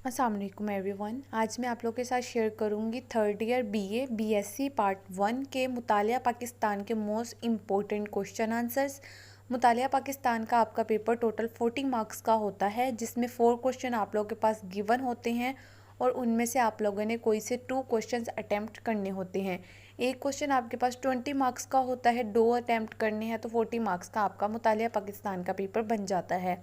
अस्सलाम वालेकुम एवरीवन। आज मैं आप लोगों के साथ शेयर करूंगी third year BA BSc part 1 के मुतालिया पाकिस्तान के मोस्ट इम्पोर्टेंट क्वेश्चन आंसर्स। मुतालिया पाकिस्तान का आपका पेपर टोटल 40 मार्क्स का होता है, जिसमें 4 क्वेश्चन आप लोगों के पास गिवन होते हैं और उनमें से आप लोगों ने कोई से 2 क्वेश्चंस अटैम्प्ट करने होते हैं। एक क्वेश्चन आपके पास 20 मार्क्स का होता है, 2 अटैम्प्ट करने हैं तो 40 मार्क्स का आपका मुतालिया पाकिस्तान का पेपर बन जाता है।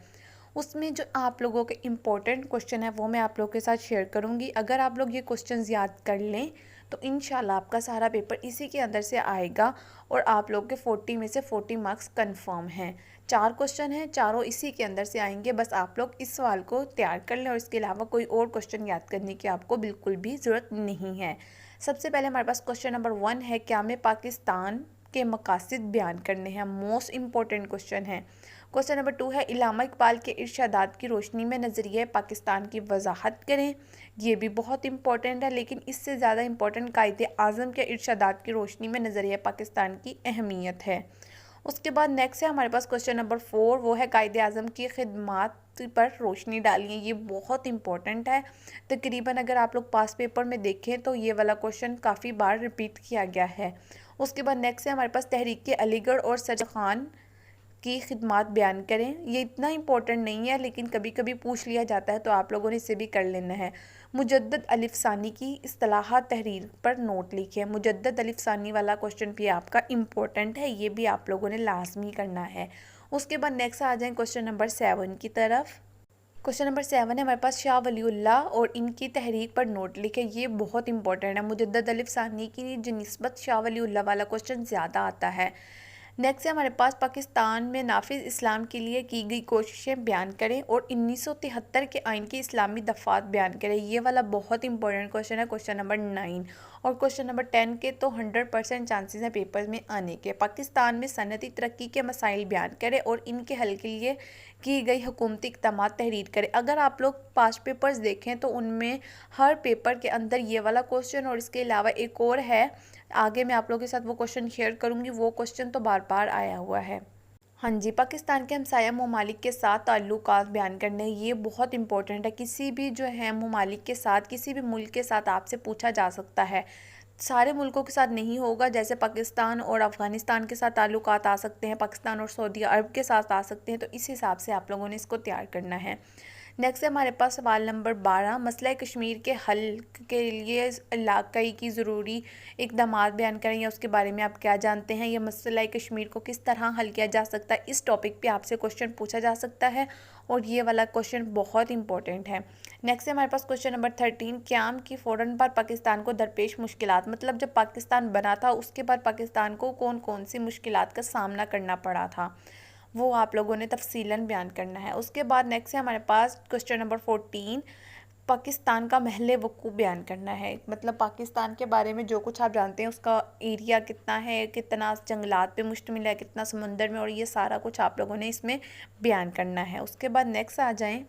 उसमें जो आप लोगों के इम्पोर्टेंट क्वेश्चन है वो मैं आप लोगों के साथ शेयर करूंगी। अगर आप लोग ये क्वेश्चंस याद कर लें तो इंशाल्लाह आपका सारा पेपर इसी के अंदर से आएगा और आप लोग के 40 में से 40 मार्क्स कंफर्म हैं। 4 क्वेश्चन हैं, चारों इसी के अंदर से आएंगे। बस आप लोग इस सवाल को तैयार कर लें और इसके अलावा कोई और क्वेश्चन याद करने की आपको बिल्कुल भी ज़रूरत नहीं है। सबसे पहले हमारे पास क्वेश्चन नंबर 1 है, क्या में पाकिस्तान के मकासद बयान करने हैं। मोस्ट इम्पोर्टेंट क्वेश्चन है। क्वेश्चन नंबर 2 है, इल्लामा इकबाल के इरशादात की रोशनी में नज़रिया पाकिस्तान की वजाहत करें। ये भी बहुत इंपॉर्टेंट है, लेकिन इससे ज़्यादा इंपॉर्टेंट कायदे आज़म के इरशादात की रोशनी में नज़रिया पाकिस्तान की अहमियत है। उसके बाद नेक्स्ट है हमारे पास क्वेश्चन नंबर 4, वो है कायदे आज़म की खिदमात पर रोशनी डालिए। ये बहुत इंपॉर्टेंट है। तकरीबन अगर आप लोग पास पेपर में देखें तो ये वाला क्वेश्चन काफ़ी बार रिपीट किया गया है। उसके बाद नेक्स्ट है हमारे पास तहरीक अलीगढ़ और सज्जद खान की खिदमात बयान करें। ये इतना इंपॉर्टेंट नहीं है, लेकिन कभी कभी पूछ लिया जाता है तो आप लोगों ने इसे भी कर लेना है। मुजद्दद अलिफ सानी की इस्तिलाहात तहरीर पर नोट लिखे। मुजद्दद अलिफ सानी वाला क्वेश्चन भी आपका इम्पोर्टेंट है, ये भी आप लोगों ने लाजमी करना है। उसके बाद नेक्स्ट आ जाए क्वेश्चन नंबर 7 की तरफ। क्वेश्चन नंबर 7 है हमारे पास, शाह वलीउल्लाह और इनकी तहरीक पर नोट लिखे। ये बहुत इंपॉर्टेंट है। मुजद्दद अलिफ सानी की जो निस्बत शाह वलीउल्लाह वाला क्वेश्चन ज़्यादा आता है। नेक्स्ट है हमारे पास, पाकिस्तान में नाफिज इस्लाम के लिए की गई कोशिशें बयान करें और 1973 के आइन की इस्लामी दफ़ात बयान करें। ये वाला बहुत इंपॉर्टेंट क्वेश्चन है, क्वेश्चन नंबर 9। और क्वेश्चन नंबर 10 के तो 100% चांसेस हैं पेपर में आने के। पाकिस्तान में सनती तरक्की के मसाइल बयान करें और इनके हल के लिए की गई हुकूमती इक़दाम तहरीर करें। अगर आप लोग पास्ट पेपर्स देखें तो उनमें हर पेपर के अंदर ये वाला क्वेश्चन और इसके अलावा एक और है, आगे मैं आप लोगों के साथ वो क्वेश्चन शेयर करूंगी। वो क्वेश्चन तो बार बार आया हुआ है। हाँ जी, पाकिस्तान के हमसाया ममालिक के साथ ताल्लुकात बयान करने, ये बहुत इंपॉर्टेंट है। किसी भी जो है ममालिक के साथ, किसी भी मुल्क के साथ आपसे पूछा जा सकता है। सारे मुल्कों के साथ नहीं होगा, जैसे पाकिस्तान और अफ़गानिस्तान के साथ ताल्लुकात आ सकते हैं, पाकिस्तान और सऊदी अरब के साथ आ सकते हैं, तो इस हिसाब से आप लोगों ने इसको तैयार करना है। नेक्स्ट है हमारे पास सवाल नंबर 12, मसला कश्मीर के हल के लिए इलाक़ाई की ज़रूरी इक़दाम बयान करें या उसके बारे में आप क्या जानते हैं। यह मसला कश्मीर को किस तरह हल किया जा सकता है, इस टॉपिक पे आपसे क्वेश्चन पूछा जा सकता है और ये वाला क्वेश्चन बहुत इंपॉर्टेंट है। नेक्स्ट है हमारे पास क्वेश्चन नंबर 13, क़याम की फ़ौरन बाद पाकिस्तान को दरपेश मुश्किलात, मतलब जब पाकिस्तान बना था उसके बाद पाकिस्तान को कौन कौन सी मुश्किलात का सामना करना पड़ा था, वो आप लोगों ने तफसीलन बयान करना है। उसके बाद नेक्स्ट है हमारे पास क्वेश्चन नंबर 14, पाकिस्तान का महल वक़ूफ़ बयान करना है। मतलब पाकिस्तान के बारे में जो कुछ आप जानते हैं, उसका एरिया कितना है, कितना जंगलात पे मुश्तमिल है, कितना समुंदर में, और ये सारा कुछ आप लोगों ने इसमें बयान करना है। उसके बाद नेक्स्ट आ जाएँ,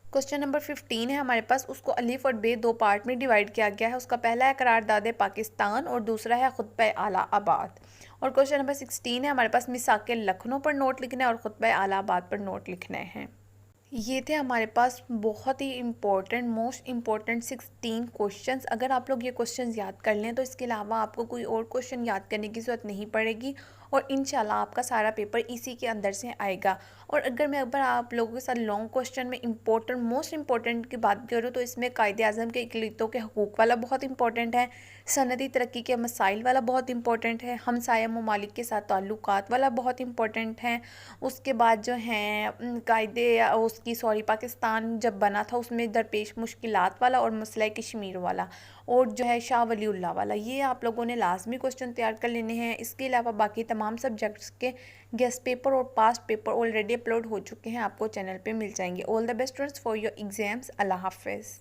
क्वेश्चन नंबर 15 है हमारे पास, उसको अलिफ और बे 2 पार्ट में डिवाइड किया गया है। उसका पहला है करारदाद पाकिस्तान और दूसरा है खुतबा आला आबाद। और क्वेश्चन नंबर 16 है हमारे पास, मिसाक लखनऊ पर नोट लिखना है और खुतबा आला आबाद पर नोट लिखना है। ये थे हमारे पास बहुत ही इंपॉर्टेंट, मोस्ट इम्पॉर्टेंट 16 क्वेश्चंस। अगर आप लोग ये क्वेश्चंस याद कर लें तो इसके अलावा आपको कोई और क्वेश्चन याद करने की ज़रूरत नहीं पड़ेगी और इंशाल्लाह आपका सारा पेपर इसी के अंदर से आएगा। और अगर मैं एक बार आप लोगों के साथ लॉन्ग क्वेश्चन में इंपॉर्टेंट, मोस्ट इंपॉर्टेंट की बात करूँ तो इसमें कायदे आज़म के इकलीतों के हकूक़ वाला बहुत इंपॉर्टेंट है, सनती तरक्की के मसाइल वाला बहुत इंपॉर्टेंट है, हमसाया ममालिक के साथ ताल्लुकात वाला बहुत इंपॉर्टेंट है। उसके बाद जो हैं कायदे पाकिस्तान जब बना था उसमें दरपेश मुश्किलात वाला और मसला कश्मीर वाला, और जो है शाह वलीउल्लाह वाला, ये आप लोगों ने लाजमी क्वेश्चन तैयार कर लेने हैं। इसके अलावा बाकी तमाम सब्जेक्ट्स के गेस्ट पेपर और पास्ट पेपर ऑलरेडी अपलोड हो चुके हैं, आपको चैनल पे मिल जाएंगे। All the best for your exams. अल्लाह हाफ़िज़।